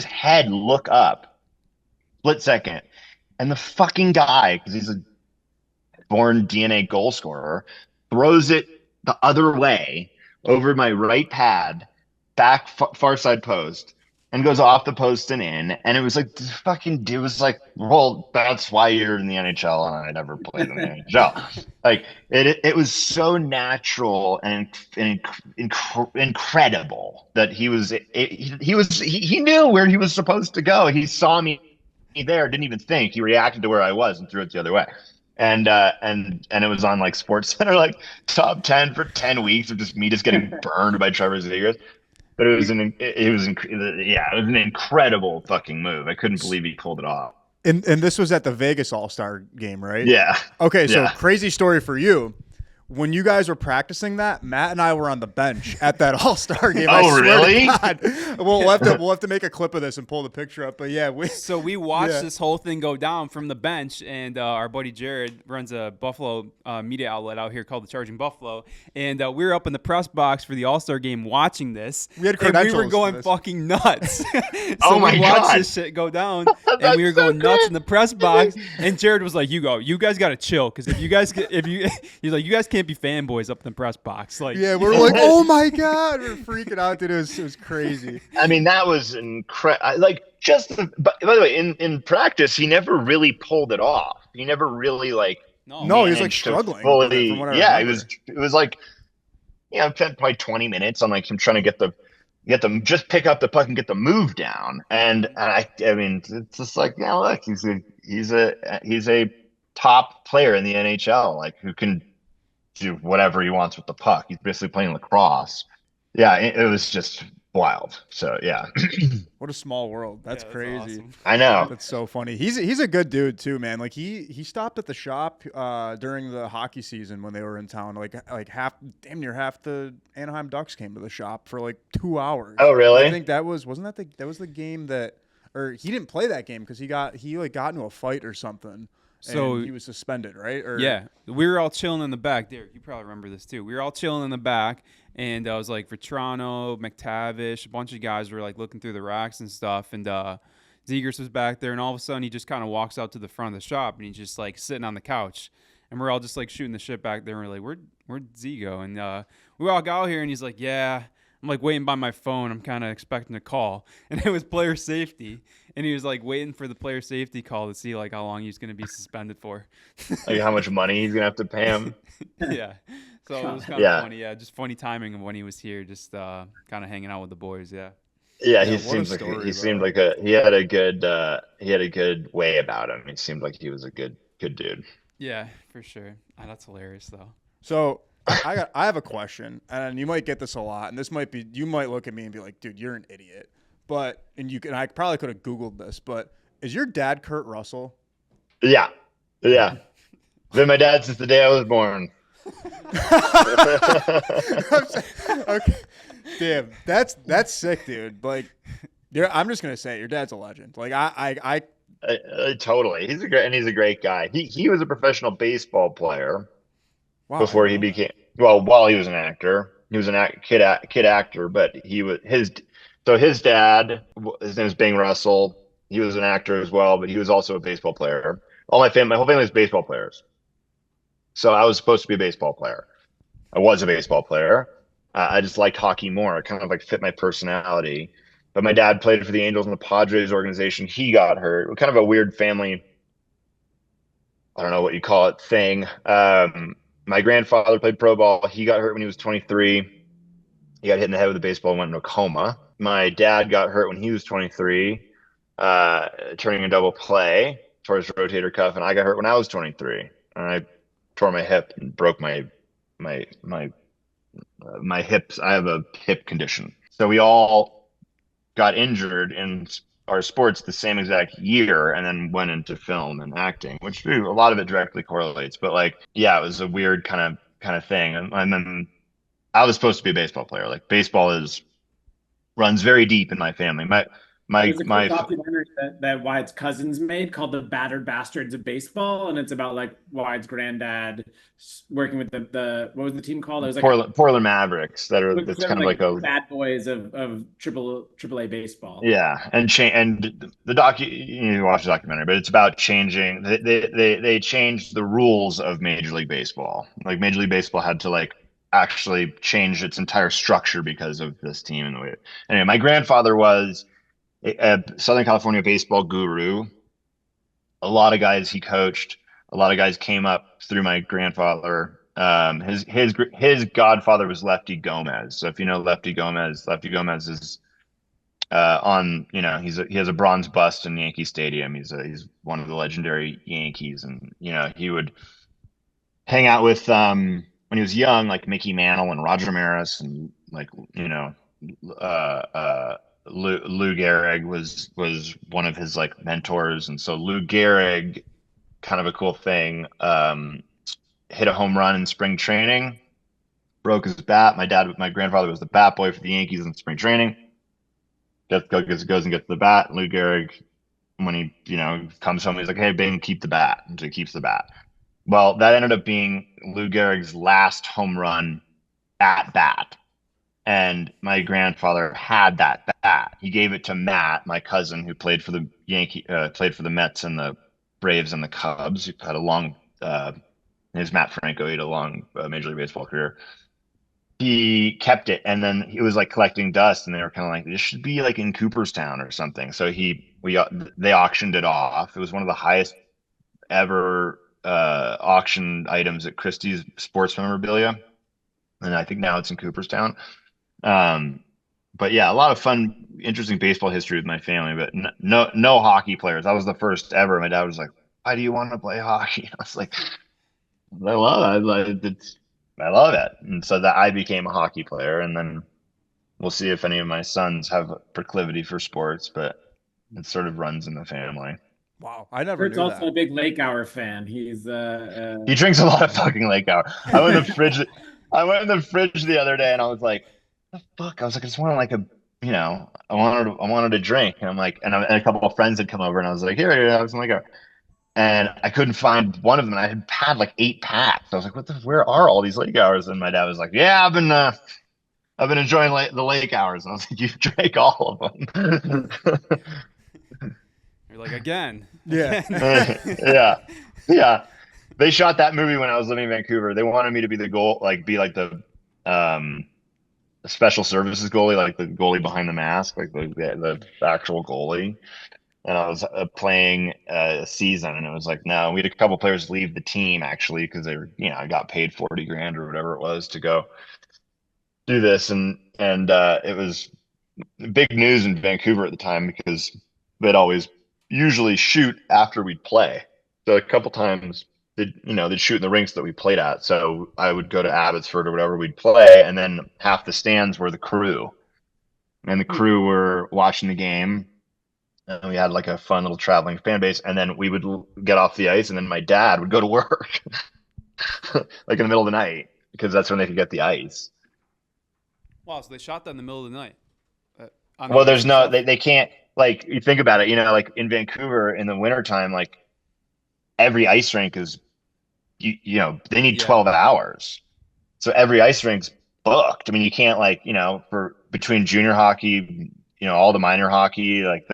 head look up, split second, and the fucking guy, because he's a born DNA goal scorer, throws it the other way over my right pad, back far side post, and goes off the post and in. And it was like it was like, well, that's why you're in the NHL, and I never played in the NHL. Like it was so natural and incredible that he knew where he was supposed to go. He saw me there, didn't even think. He reacted to where I was and threw it the other way. And it was on like Sports Center, like top 10 for 10 weeks of just me just getting burned by Trevor Zegras. But it was an incredible fucking move. I couldn't believe he pulled it off. And this was at the Vegas All-Star game, right? Yeah. Okay, so Yeah. crazy story for you. When you guys were practicing that, Matt and I were on the bench at that All-Star game. I Oh, swear really? to God. We'll have to make a clip of this and pull the picture up. But yeah, So we watched Yeah. this whole thing go down from the bench, and our buddy Jared runs a Buffalo media outlet out here called the Charging Buffalo, and we were up in the press box for the All-Star game watching this. We had and we credentials were to going this. fuking nuts. So Oh my we watched God. this shit go down, and That's we were so going nuts great. in the press box. And Jared was like, "You guys got to chill, because if you guys he's like, you guys can't be fanboys up in the press box." Like, yeah, we were like, oh my God. We were freaking out, dude. It was crazy. I mean, that was incredible. Like, but by the way, in practice, he never really pulled it off. He never really like. No, he was like managed to struggling. fully- from what I yeah, remember. it was like, probably 20 minutes on like him trying to get the just pick up the puck and get the move down. And I mean, it's just like, yeah, look, he's a top player in the NHL, like who can do whatever he wants with the puck. He's basically playing lacrosse. Yeah, it was just wild. So yeah, What a small world. That's yeah, crazy. awesome. I know. That's so funny. He's a good dude too, man. Like he stopped at the shop during the hockey season when they were in town. Like damn near half the Anaheim Ducks came to the shop for like 2 hours. Oh, really? I think that was the game that, or he didn't play that game because he got into a fight or something. So and he was suspended, right? Or, yeah, we were all chilling in the back. Derek, you probably remember this too. We were all chilling in the back, and I was like, Vetrano, McTavish, a bunch of guys were like looking through the racks and stuff, and Zegers was back there, and all of a sudden he just kind of walks out to the front of the shop, and he's just like sitting on the couch, and we're all just like shooting the shit back there, and we're like, where'd Z go? And we all got out here, and he's like, yeah. I'm like waiting by my phone. I'm kind of expecting a call, and it was player safety, and he was like waiting for the player safety call to see like how long he's going to be suspended for. Like how much money he's gonna have to pay him. Yeah, so it was kind of Yeah. funny. Yeah, just funny timing of when he was here, just kind of hanging out with the boys. Yeah. Yeah, Yeah, he what a seems like story, he though. seemed like he had a good way about him. He seemed like he was a good dude. Yeah, for sure. That's hilarious though. So I have a question, and you might get this a lot, and you might look at me and be like, dude, you're an idiot. But I probably could have Googled this, but is your dad Kurt Russell? Yeah, yeah. Been my dad since the day I was born. Okay. Damn, that's sick, dude. Like, I'm just gonna say, your dad's a legend. Like, I Totally, he's a great guy. He was a professional baseball player wow, before I he didn't know became while he was an actor. He was kid actor, but his dad, his name is Bing Russell. He was an actor as well, but he was also a baseball player. My whole family is baseball players. So I was supposed to be a baseball player. I was a baseball player. I just liked hockey more. It kind of like fit my personality. But my dad played for the Angels and the Padres organization. He got hurt. Kind of a weird family, I don't know what you call it, thing. My grandfather played pro ball. He got hurt when he was 23. He got hit in the head with a baseball and went into a coma. My dad got hurt when he was 23, turning a double play, tore his rotator cuff, and I got hurt when I was 23. And I tore my hip and broke my my hips. I have a hip condition, so we all got injured in our sports the same exact year, and then went into film and acting, which a lot of it directly correlates. But like, yeah, it was a weird kind of thing. And then I was supposed to be a baseball player. Like baseball is runs very deep in my family. There's a cool My documentary that Wyatt's cousins made called "The Battered Bastards of Baseball," and it's about like Wyatt's granddad working with the what was the team called? It was like a Portland Mavericks that are it's that's sort of kind of like like a bad boys of triple A baseball. yeah, and the you watch the documentary, but it's about changing. They changed the rules of Major League Baseball. Like Major League Baseball had to like actually change its entire structure because of this team and the way. Anyway, my grandfather was a Southern California baseball guru. A lot of guys he coached. A lot of guys came up through my grandfather. His godfather was Lefty Gomez. So if you know Lefty Gomez is on he has a bronze bust in Yankee Stadium. He's one of the legendary Yankees, and he would hang out with when he was young, like Mickey Mantle and Roger Maris, and like Lou Gehrig was one of his like mentors, and so Lou Gehrig, kind of a cool thing, hit a home run in spring training, broke his bat. My grandfather was the bat boy for the Yankees in spring training. Goes and gets the bat. Lou Gehrig, when he comes home, he's like, "Hey, Bing, keep the bat," and so he keeps the bat. Well, that ended up being Lou Gehrig's last home run at bat, and my grandfather had that bat. He gave it to Matt, my cousin, who played for the Mets and the Braves and the Cubs. He had a long, his Matt Franco. He had a long Major League Baseball career. He kept it, and then he was like collecting dust, and they were kind of like, this should be like in Cooperstown or something. So they auctioned it off. It was one of the highest ever auctioned items at Christie's Sports Memorabilia, and I think now it's in Cooperstown. But yeah, a lot of fun, interesting baseball history with my family, but no hockey players. I was the first ever. My dad was like, "Why do you want to play hockey?" I was like, "I love it. I love it." And so that I became a hockey player, and then we'll see if any of my sons have a proclivity for sports, but it sort of runs in the family. Wow, I never Kurt's knew also that. a big Lake Hour fan. He's He drinks a lot of fucking Lake Hour. I went in the fridge the other day, and I was like, "The fuck?" I was like, "I just wanted like I wanted a drink," and I'm like, and a couple of friends had come over, and I was like, "Here, I have some Lake Hour." And I couldn't find one of them. And I had had like 8 packs. I was like, where are all these lake hours? And my dad was like, "Yeah, I've been enjoying the lake hours." And I was like, "You drank all of them." You're like, again. Yeah. Yeah. Yeah. They shot that movie when I was living in Vancouver. They wanted me to be be like um, special services goalie, like the goalie behind the mask, like the actual goalie. And I was playing a season, and it was like, no, we had a couple players leave the team actually because they were, I got paid 40 grand or whatever it was to go do this, and it was big news in Vancouver at the time because they'd always usually shoot after we'd play. So a couple times they'd shoot in the rinks that we played at. So I would go to Abbotsford or whatever we'd play, and then half the stands were the crew, and the crew were watching the game. And we had like a fun little traveling fan base, and then we would get off the ice, and then my dad would go to work, like in the middle of the night, because that's when they could get the ice. Wow, so they shot that in the middle of the night. On the Well, ice there's and no, stuff? they can't, like, you think about it, like in Vancouver in the wintertime, like every ice rink is, they need Yeah. 12 hours. So every ice rink's booked. I mean, you can't like, for between junior hockey, all the minor hockey, like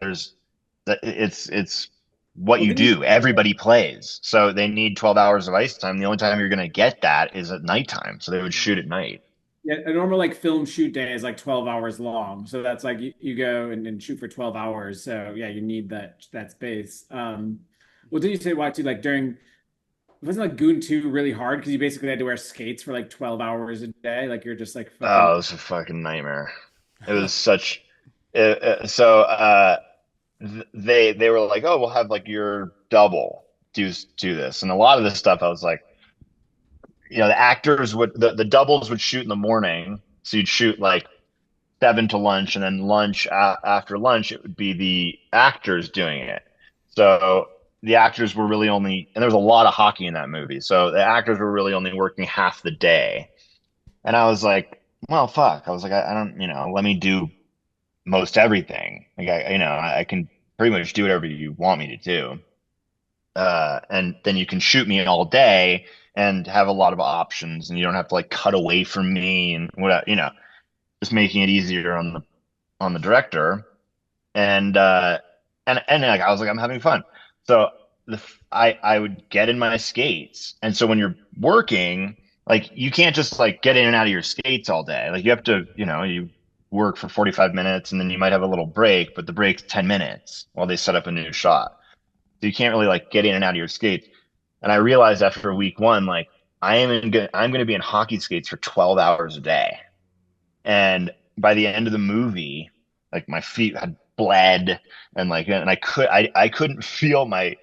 it's what well, you didn't you do. Everybody plays. So they need 12 hours of ice time. The only time you're going to get that is at nighttime. So they would shoot at night. yeah, a normal like film shoot day is like 12 hours long. So that's like you go and shoot for 12 hours. So yeah, you need that space. Well, did you say why too? Like during wasn't like Goon 2 really hard because you basically had to wear skates for like 12 hours a day? Like you're just like Oh, fucking it was a fucking nightmare. It was such, so they were like, "Oh, we'll have like your double do this." And a lot of this stuff I was like, the actors would the doubles would shoot in the morning, so you'd shoot like 7 to lunch, and then lunch after lunch it would be the actors doing it. So the actors were really only, and there was a lot of hockey in that movie, so the actors were really only working half the day. And I was like, well, fuck. I was like, I don't, let me do most everything. Like I can pretty much do whatever you want me to do. And then you can shoot me all day and have a lot of options, and you don't have to like cut away from me and what, just making it easier on the director. And and like I was like, I'm having fun. So I would get in my skates, and so when you're working, like you can't just like get in and out of your skates all day. Like you have to, you work for 45 minutes, and then you might have a little break, but the break's 10 minutes while they set up a new shot. So you can't really like get in and out of your skates. And I realized after week one, like I'm gonna be in hockey skates for 12 hours a day. And by the end of the movie, like my feet had bled, and I couldn't feel my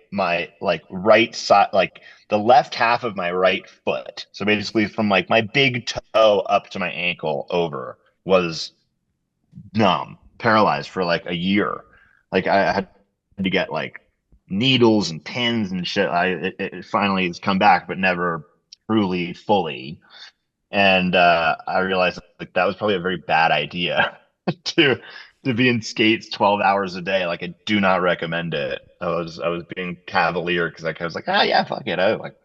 like right side, like the left half of my right foot. So basically from like my big toe up to my ankle over was numb, paralyzed for like a year. Like I had to get like needles and pins and shit. It finally has come back, but never truly fully. And I realized like that was probably a very bad idea to to be in skates 12 hours a day. Like I do not recommend it. I was being cavalier because like I was like, ah, yeah, fuck it. I like,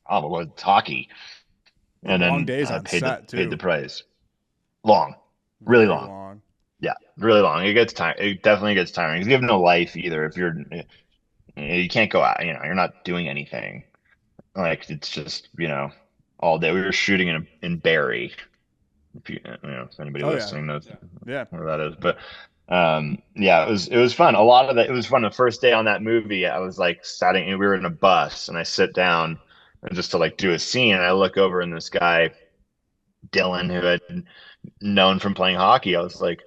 oh, well, it's hockey. And Long then days I on set paid the too. price. Long, really Very long. long. Yeah, really long. It gets time. It definitely gets tiring because you have no life either. If you can't go out. You're not doing anything. Like it's just all day. We were shooting in Barrie. If anybody Oh yeah. listening knows Yeah. where that is. But yeah, it was fun. A lot of that, it was fun. The first day on that movie, I was like sitting, we were in a bus, and I sit down and just to like do a scene, and I look over, and this guy Dylan, who had known from playing hockey, I was like,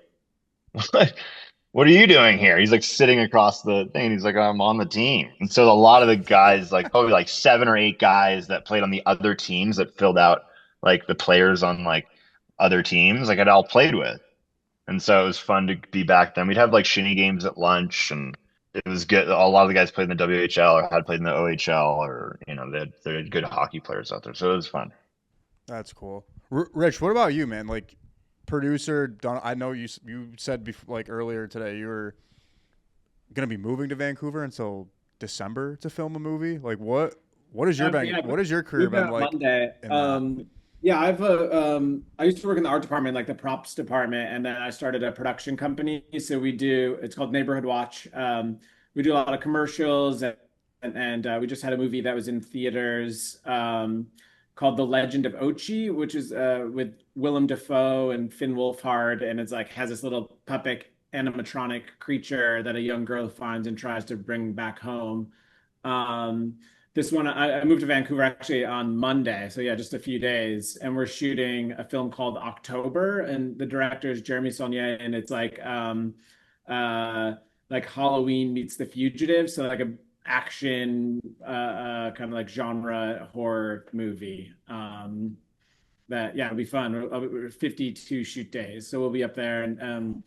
what are you doing here? He's like sitting across the thing. He's like, I'm on the team. And so a lot of the guys, like probably like 7 or 8 guys that played on the other teams that filled out like the players on like other teams, like I'd all played with. And so it was fun to be back then. We'd have like shinny games at lunch, and it was good. A lot of the guys played in the WHL or had played in the OHL, or they had good hockey players out there. So it was fun. That's cool. Rich, what about you, man? Like producer, Don, I know you said like earlier today you were gonna be moving to Vancouver until December to film a movie. Like what is your Yeah, what has your career moved been out like Monday. in that? Yeah, I used to work in the art department, like the props department, and then I started a production company. So it's called Neighborhood Watch. We do a lot of commercials, and we just had a movie that was in theaters called The Legend of Ochi, which is with Willem Dafoe and Finn Wolfhard, and it's like has this little puppet animatronic creature that a young girl finds and tries to bring back home. Um, this one, I moved to Vancouver actually on Monday, so yeah, just a few days, and we're shooting a film called October, and the director is Jeremy Saulnier, and it's like Halloween meets The Fugitive, so like a action kind of like genre horror movie. That yeah, it'll be fun. 52 shoot days, so we'll be up there, and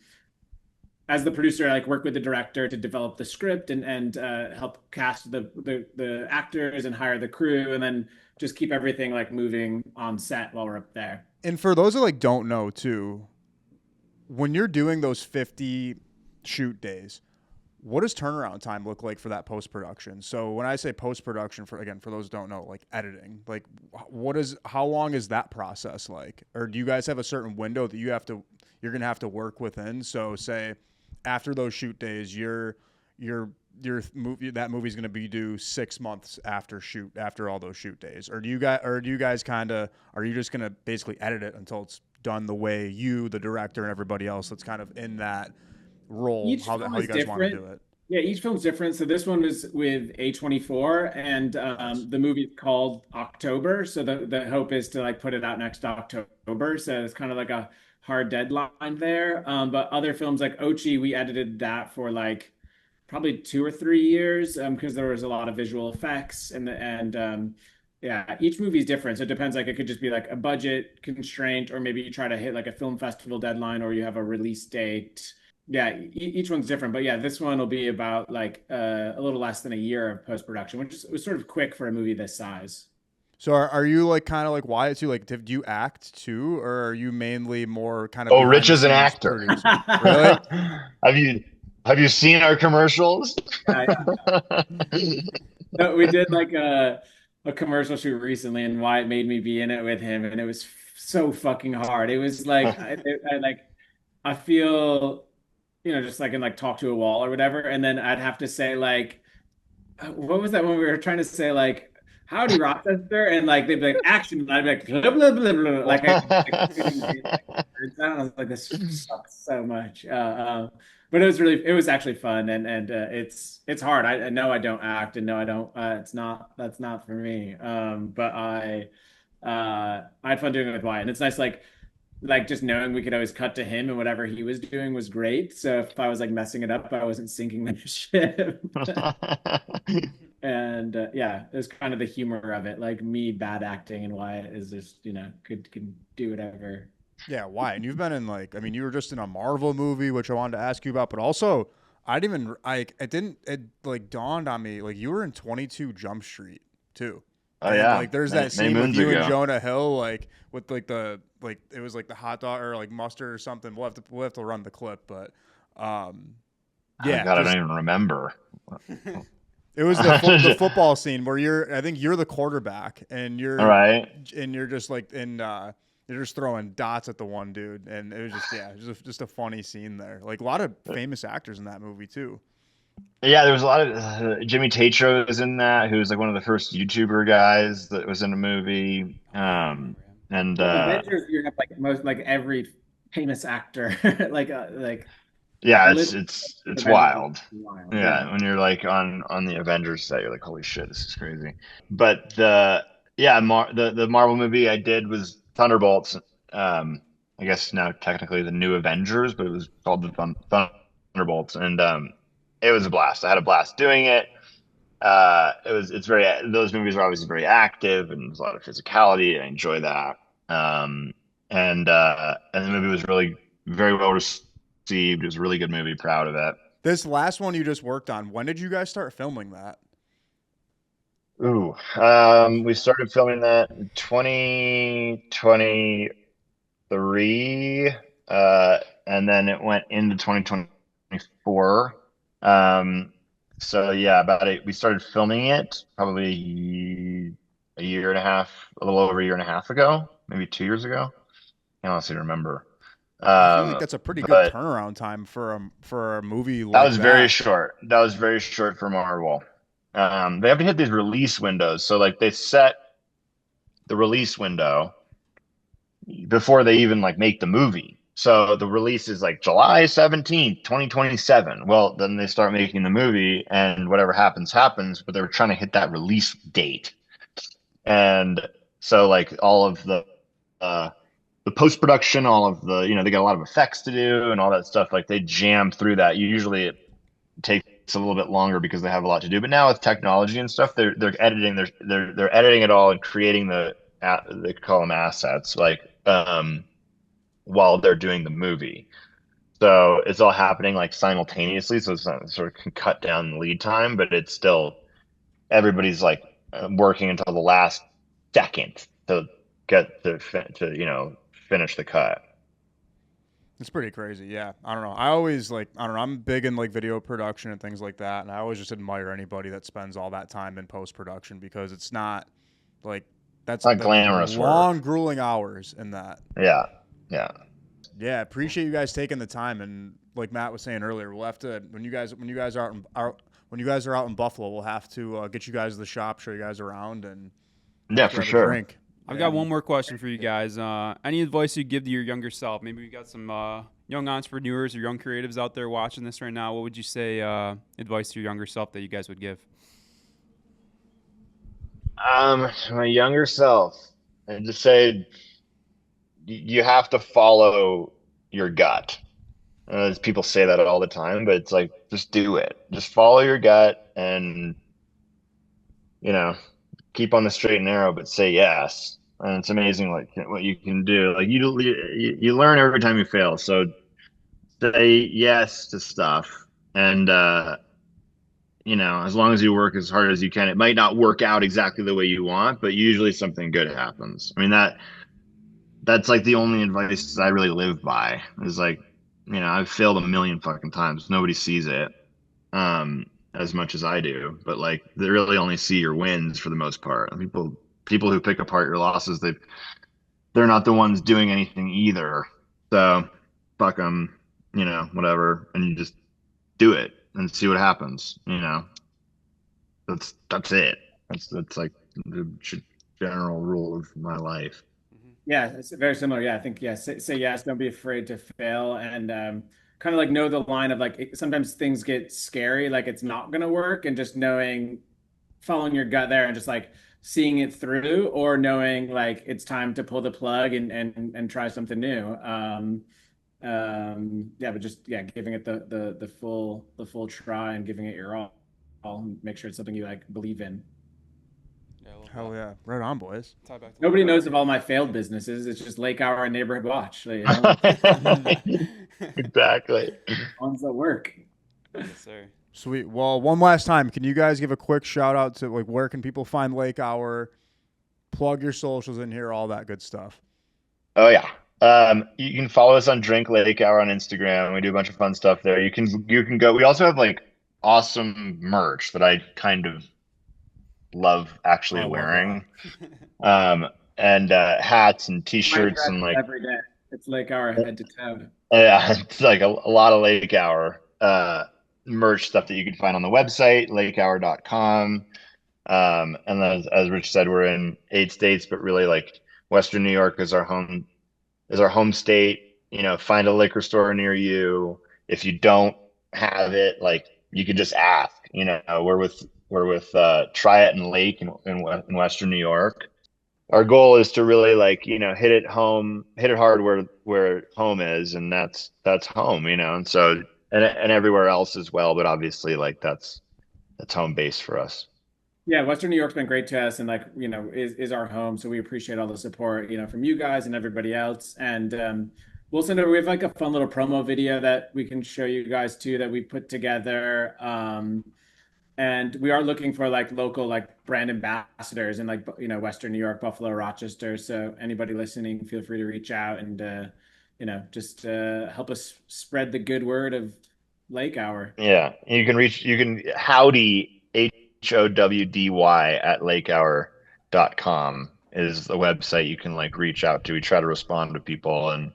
as the producer, I like work with the director to develop the script and help cast the actors and hire the crew, and then just keep everything like moving on set while we're up there. And for those that like don't know too, when you're doing those 50 shoot days, what does turnaround time look like for that post production? So when I say post production, for those who don't know, like editing, like how long is that process like? Or do you guys have a certain window that you're gonna have to work within? So say after those shoot days, your movie's gonna be due 6 months after all those shoot days, or do you guys are you just gonna basically edit it until it's done the way you, the director, and everybody else that's kind of in that role, Each how film you is guys want to different. do it? Yeah, each film's different. So this one was with A24, and Nice. the movie's called October. So the hope is to like put it out next October. So it's kind of like a hard deadline there. But other films like Ochi, we edited that for like probably 2 or 3 years because there was a lot of visual effects, and yeah, each movie is different. So it depends. Like it could just be like a budget constraint, or maybe you try to hit like a film festival deadline, or you have a release date. Yeah, each one's different. But yeah, this one will be about like a little less than a year of post production, which was sort of quick for a movie this size. So are you like kind of like Wyatt too? Like, do you act too, or are you mainly more kind of Oh, behind Rich the is an scenes actor. producing? Really? Have you seen our commercials? Yeah, no, we did like a commercial shoot recently, and Wyatt made me be in it with him, and it was so fucking hard. It was like I feel, just like in like talk to a wall or whatever, and then I'd have to say like, what was that when we were trying to say like, "Howdy, Rochester," and like they'd be like action, and I'd be like blah blah blah blah, like I was like this sucks so much. But it was actually fun, and it's hard. I know I don't act, and no, I don't. That's not for me. But I had fun doing it with Wyatt, and it's nice like just knowing we could always cut to him and whatever he was doing was great. So if I was like messing it up, I wasn't sinking the ship. And yeah, it was kind of the humor of it, like me bad acting, and Wyatt is just could do whatever. Yeah, why? And you've been in like, I mean, you were just in a Marvel movie, which I wanted to ask you about, but also I didn't even like it like dawned on me like you were in 22 Jump Street too. Oh And yeah, like there's many, that many scene with moons you and ago. Jonah Hill, like with like it was like the hot dog or like mustard or something. We'll have to run the clip, but um Oh yeah, God, I don't just even remember. it was the football scene where I think you're the quarterback and All right. you're just like you're just throwing dots at the one dude, and it was just yeah, just a funny scene there. Like a lot of famous actors in that movie too. Yeah, there was a lot of Jimmy Tatro was in that, who was like one of the first YouTuber guys that was in a movie. And Well, Avengers, you have like most like every famous actor, like yeah, it's literally it's it's Avengers is wild. wild. Yeah, Yeah. when you're like on the Avengers set, you're like, holy shit, this is crazy. But the yeah, the Marvel movie I did was Thunderbolts. I guess now technically the New Avengers, but it was called the Thunderbolts, and it was a blast. I had a blast doing it. It's very those movies are obviously very active and there's a lot of physicality. I enjoy that. Um, and the movie was really very well received. It was a really good movie. Proud of it. This last one you just worked on, when did you guys start filming that? Ooh, we started filming that in 2023, and then it went into 2024. Um, so yeah, we started filming it probably a year and a half, a little over a year and a half ago, maybe 2 years ago. I honestly remember. I feel like Um, that's a pretty good but turnaround time for a movie that like was very that. short. That was very short for Marvel. They have to hit these release windows. So like they set the release window before they even like make the movie. So the release is like July 17th, 2027. Well, then they start making the movie and whatever happens, happens, but they were trying to hit that release date. And so like all of the post production, all of the, they got a lot of effects to do and all that stuff. Like they jam through that. Usually it takes a little bit longer because they have a lot to do. But now with technology and stuff, they're editing they're editing it all and creating they call them assets like while they're doing the movie. So it's all happening like simultaneously. So it's not sort of can cut down the lead time, but it's still everybody's like working until the last second to get to finish the cut. It's pretty crazy. Yeah. I don't know. I always like, I don't know. I'm big in like video production and things like that. And I always just admire anybody that spends all that time in post production because it's not like It's not glamorous long, work. grueling hours in that. Yeah. Yeah. Yeah. Appreciate you guys taking the time. And like Matt was saying earlier, we'll have to, when you guys are out in Buffalo, we'll have to get you guys to the shop, show you guys around and Yeah, for grab a sure. drink. I've got one more question for you guys. Any advice you give to your younger self? Maybe we got some young entrepreneurs or young creatives out there watching this right now. What would you say advice to your younger self that you guys would give? My younger self, I'd just say you have to follow your gut. People say that all the time, but it's like just do it. Just follow your gut, and you know, keep on the straight and narrow, but say yes. And it's amazing what you can do. Like you learn every time you fail. So say yes to stuff, and as long as you work as hard as you can, it might not work out exactly the way you want, but usually something good happens. I mean, that's like the only advice I really live by is like, I've failed a million fucking times. Nobody sees it as much as I do, but like they really only see your wins for the most part. People who pick apart your losses, they're not the ones doing anything either. So fuck them, whatever, and you just do it and see what happens. That's it. That's like the general rule of my life. Yeah, it's very similar. Yeah, I think say yes, don't be afraid to fail, and kind of like know the line of like sometimes things get scary, like it's not gonna work, and just knowing, following your gut there, and just like seeing it through, or knowing like it's time to pull the plug and try something new. But just giving it the full try and giving it your all, and make sure it's something you like believe in. Hell yeah. Right on, boys. Nobody knows of all my failed businesses. It's just Lake Hour and Neighborhood Watch. Exactly. Ones that work. Yes, sir. Sweet. Well, one last time, can you guys give a quick shout out to like where can people find Lake Hour? Plug your socials in here, all that good stuff. Oh yeah. You can follow us on Drink Lake Hour on Instagram. We do a bunch of fun stuff there. You can go. We also have like awesome merch that I kind of love actually wearing. And hats and t-shirts and like every day. It's Lake Hour head to toe. Yeah, it's like a lot of Lake Hour merch stuff that you can find on the website, lakehour.com. And then as Rich said, we're in 8 states, but really like Western New York is our home state. Find a liquor store near you. If you don't have it, like you can just ask. We're with Try It and Lake in Western New York. Our goal is to really like, hit it hard where home is, and that's home, and so and everywhere else as well, but obviously like that's home base for us. Yeah, Western New York's been great to us, and like, is our home. So we appreciate all the support, from you guys and everybody else. And we'll send over, we have like a fun little promo video that we can show you guys too, that we put together. And we are looking for like local like brand ambassadors in like Western New York, Buffalo, Rochester. So anybody listening, feel free to reach out and just help us spread the good word of Lake Hour. Yeah, you can howdy HOWDY at lakehour.com is the website you can like reach out to. We try to respond to people, and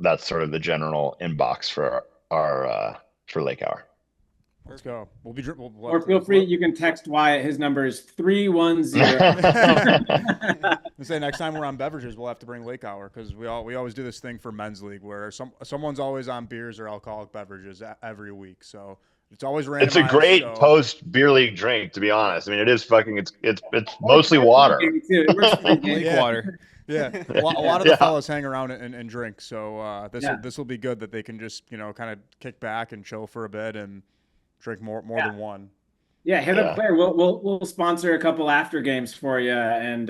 that's sort of the general inbox for for Lake Hour. Let's go. Or feel free, you can text Wyatt. His number is 310. Say next time we're on beverages, we'll have to bring Lake Hour because we always do this thing for men's league where someone's always on beers or alcoholic beverages every week. So it's always randomized. It's a great post beer league drink, to be honest. I mean, it is fucking. It's mostly water. Lake water. Yeah, a lot of the fellas hang around and drink. So this will be good that they can just kind of kick back and chill for a bit and drink more than one. Yeah, hit up Claire. We'll sponsor a couple after games for you and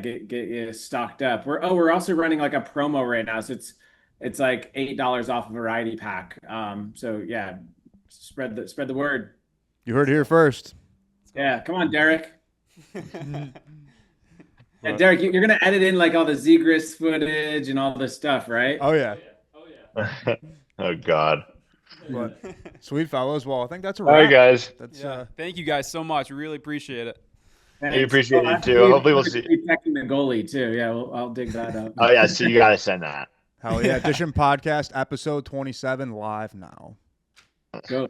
get you stocked up. We're also running like a promo right now, so it's like $8 off a variety pack. So yeah, spread the word. You heard it here first. Yeah, come on, Derek. Yeah, Derek, you're gonna edit in like all the Zegras footage and all this stuff, right? Oh yeah. Oh God. But sweet fellows. Well, I think that's a wrap. All right, guys. Thank you guys so much. We really appreciate it. We appreciate it too. Hopefully we'll see. Checking the goalie too. Yeah, I'll dig that up. Oh yeah, so you gotta send that. Hell yeah. DISHIN Podcast episode 27 live now. Go.